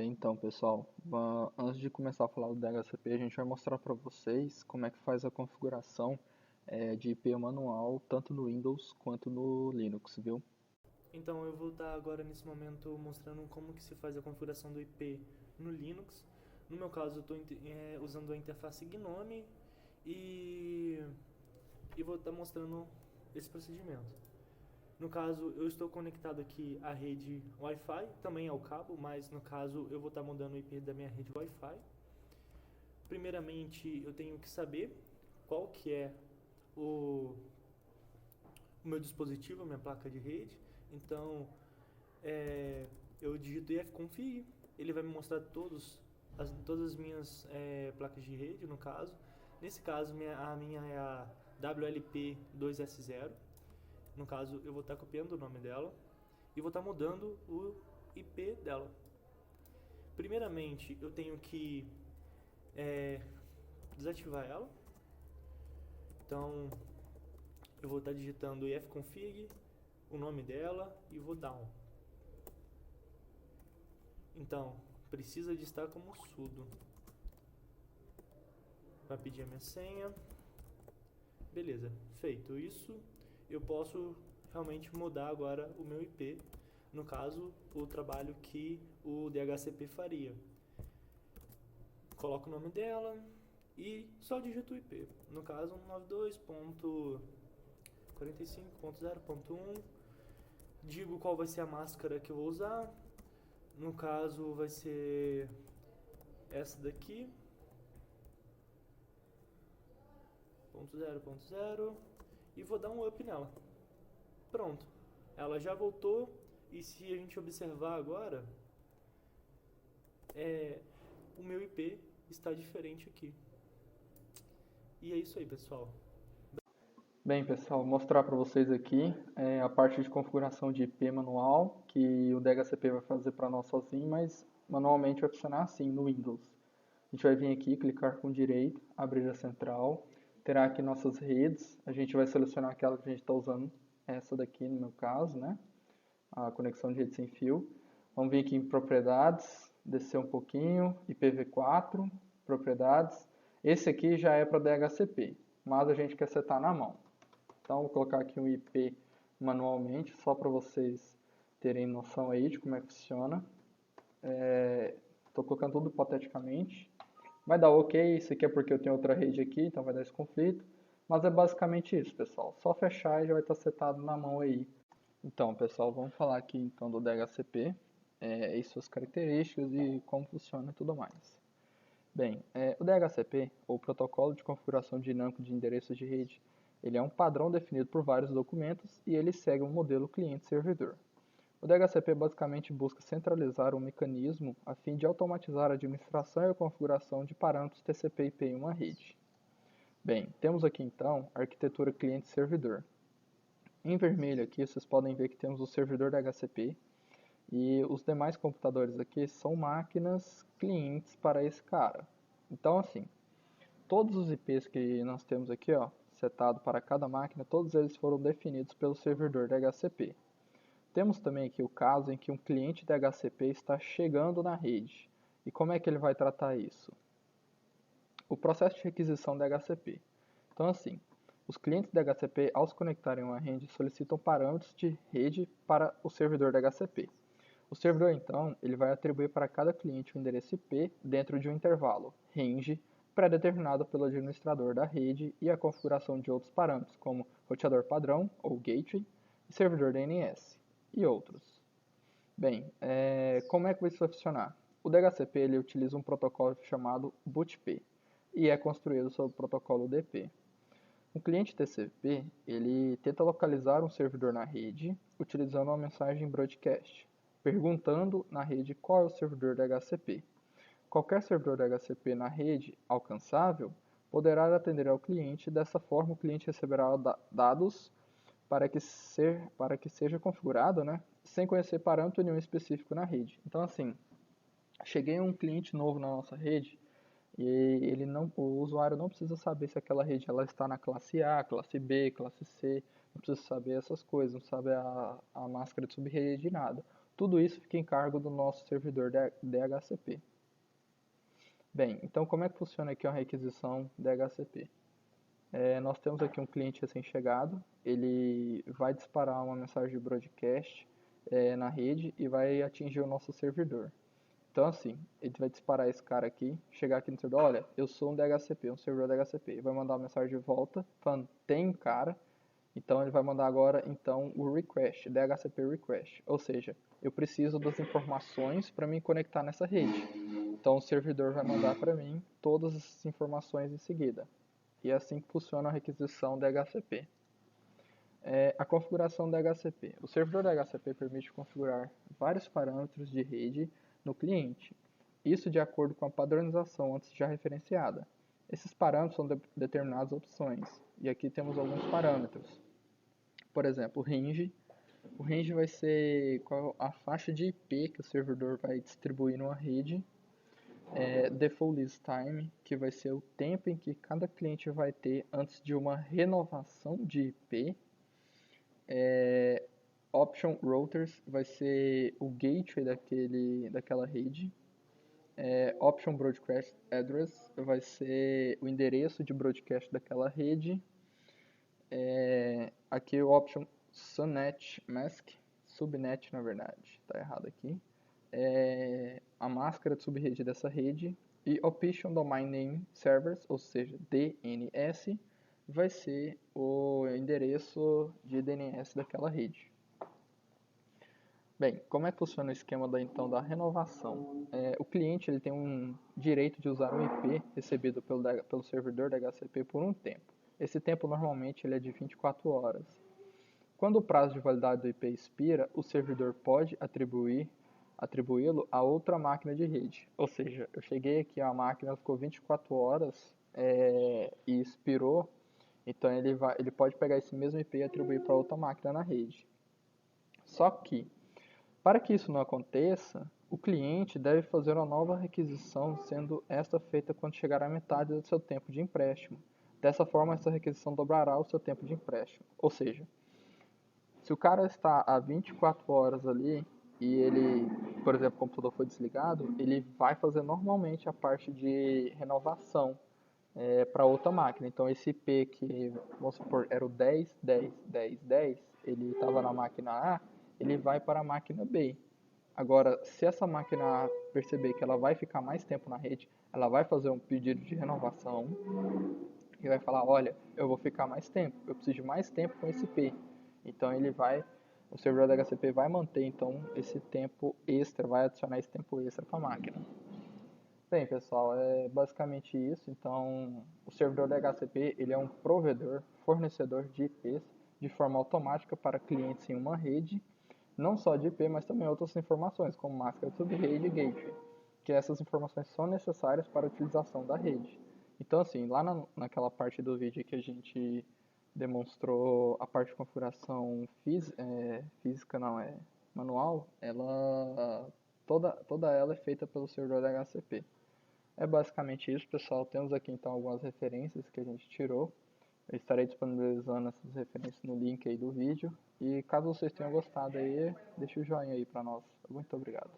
Então, pessoal, antes de começar a falar do DHCP, a gente vai mostrar para vocês como é que faz a configuração de IP manual, tanto no Windows quanto no Linux, viu? Então eu vou estar agora nesse momento mostrando como que se faz a configuração do IP no Linux. No meu caso eu estou usando a interface GNOME e, e vou estar mostrando esse procedimento. No caso eu estou conectado aqui à rede Wi-Fi, também ao cabo, mas no caso eu vou estar mudando o IP da minha rede Wi-Fi. Primeiramente eu tenho que saber qual que é o, o meu dispositivo, a minha placa de rede. Então eu digito ifconfig, ele vai me mostrar todas as minhas placas de rede, no caso. Nesse caso, a minha é a WLP2S0. No caso, eu vou estar copiando o nome dela e vou estar mudando o IP dela. Primeiramente, eu tenho que desativar ela. Então, eu vou estar digitando ifconfig, o nome dela e vou down. Então, precisa de estar como sudo. Vai pedir a minha senha. Beleza, feito isso, eu posso realmente mudar agora o meu IP. No caso, o trabalho que o DHCP faria. Coloco o nome dela e só digito o IP. No caso, 92.45.0.1. Digo qual vai ser a máscara que eu vou usar. No caso, vai ser essa daqui, 0.0.0, e vou dar um up nela. Pronto, ela já voltou. E se a gente observar agora, o meu IP está diferente aqui. E é isso aí, pessoal. Bem, pessoal, vou mostrar para vocês aqui a parte de configuração de IP manual, que o DHCP vai fazer para nós sozinho, mas manualmente vai funcionar assim no Windows. A gente vai vir aqui, clicar com direito, abrir a central, terá aqui nossas redes, a gente vai selecionar aquela que a gente está usando, essa daqui no meu caso, né? A conexão de rede sem fio. Vamos vir aqui em propriedades, descer um pouquinho, IPv4, propriedades. Esse aqui já é para DHCP, mas a gente quer setar na mão. Então, vou colocar aqui um IP manualmente, só para vocês terem noção aí de como é que funciona. Estou colocando tudo hipoteticamente. Vai dar ok, isso aqui é porque eu tenho outra rede aqui, então vai dar esse conflito. Mas é basicamente isso, pessoal. Só fechar e já vai estar setado na mão aí. Então, pessoal, vamos falar aqui então do DHCP e suas características e como funciona e tudo mais. Bem, o DHCP, ou Protocolo de Configuração Dinâmico de Endereços de Rede, ele é um padrão definido por vários documentos e ele segue um modelo cliente-servidor. O DHCP basicamente busca centralizar um mecanismo a fim de automatizar a administração e a configuração de parâmetros TCP/IP em uma rede. Bem, temos aqui então a arquitetura cliente-servidor. Em vermelho aqui vocês podem ver que temos o servidor DHCP e os demais computadores aqui são máquinas clientes para esse cara. Então assim, todos os IPs que nós temos aqui, ó, setado para cada máquina, todos eles foram definidos pelo servidor DHCP. Temos também aqui o caso em que um cliente DHCP está chegando na rede. E como é que ele vai tratar isso? O processo de requisição DHCP. Então assim, os clientes DHCP, ao se conectarem a uma rede, solicitam parâmetros de rede para o servidor DHCP. O servidor, então, ele vai atribuir para cada cliente um endereço IP dentro de um intervalo, range, pré-determinado pelo administrador da rede e a configuração de outros parâmetros, como roteador padrão, ou gateway, e servidor DNS, e outros. Bem, como é que isso vai funcionar? O DHCP ele utiliza um protocolo chamado BOOTP e é construído sob o protocolo UDP. O cliente TCP, ele tenta localizar um servidor na rede utilizando uma mensagem broadcast, perguntando na rede qual é o servidor DHCP. Qualquer servidor DHCP na rede alcançável poderá atender ao cliente, dessa forma o cliente receberá dados para que seja configurado, né, sem conhecer parâmetro nenhum específico na rede. Então assim, cheguei um cliente novo na nossa rede, e o usuário não precisa saber se aquela rede ela está na classe A, classe B, classe C, não precisa saber essas coisas, não sabe a máscara de subrede, nada. Tudo isso fica em cargo do nosso servidor DHCP. Bem, então como é que funciona aqui a requisição DHCP? Nós temos aqui um cliente recém-chegado, ele vai disparar uma mensagem de broadcast na rede e vai atingir o nosso servidor. Então assim, ele vai disparar esse cara aqui, chegar aqui no servidor, olha, eu sou um DHCP, um servidor DHCP, e vai mandar uma mensagem de volta, falando, tem um cara, então ele vai mandar agora então o request, DHCP request, ou seja, eu preciso das informações para me conectar nessa rede. Então o servidor vai mandar para mim todas essas informações em seguida. E é assim que funciona a requisição DHCP. A configuração DHCP. O servidor DHCP permite configurar vários parâmetros de rede no cliente, isso de acordo com a padronização antes já referenciada. Esses parâmetros são determinadas opções, e aqui temos alguns parâmetros. Por exemplo, o range. O range vai ser qual a faixa de IP que o servidor vai distribuir numa rede. Default list time, que vai ser o tempo em que cada cliente vai ter antes de uma renovação de IP. Option routers vai ser o gateway daquela rede. Option broadcast address vai ser o endereço de broadcast daquela rede. Aqui o option subnet mask, subnet na verdade, está errado aqui. A máscara de subrede dessa rede. E Option Domain Name Servers, ou seja, DNS, vai ser o endereço de DNS daquela rede. Bem, como é que funciona o esquema da renovação? O cliente ele tem um direito de usar um IP recebido pelo servidor da HCP por um tempo. Esse tempo normalmente ele é de 24 horas. Quando o prazo de validade do IP expira, o servidor pode atribuí-lo a outra máquina de rede. Ou seja, eu cheguei aqui, a máquina ficou 24 horas e expirou, então ele pode pegar esse mesmo IP e atribuir para outra máquina na rede. Só que, para que isso não aconteça, o cliente deve fazer uma nova requisição, sendo esta feita quando chegar à metade do seu tempo de empréstimo. Dessa forma, essa requisição dobrará o seu tempo de empréstimo. Ou seja, se o cara está há 24 horas ali e ele, por exemplo, o computador foi desligado, ele vai fazer normalmente a parte de renovação para outra máquina. Então esse IP que, vamos supor, era o 10, 10, 10, 10, ele estava na máquina A, ele vai para a máquina B. Agora, se essa máquina A perceber que ela vai ficar mais tempo na rede, ela vai fazer um pedido de renovação e vai falar, olha, eu vou ficar mais tempo, eu preciso de mais tempo com esse IP. Então o servidor da HCP vai manter então esse tempo extra, vai adicionar esse tempo extra para a máquina. Bem, pessoal, é basicamente isso. Então, o servidor da HCP ele é um provedor, fornecedor de IPs de forma automática para clientes em uma rede, não só de IP, mas também outras informações, como máscara de subrede e gateway, que essas informações são necessárias para a utilização da rede. Então, assim, lá naquela parte do vídeo que a gente demonstrou a parte de configuração física, não é manual, toda ela é feita pelo servidor da HCP. É basicamente isso, pessoal. Temos aqui então algumas referências que a gente tirou. Eu estarei disponibilizando essas referências no link aí do vídeo. E caso vocês tenham gostado aí, deixe o joinha aí para nós. Muito obrigado.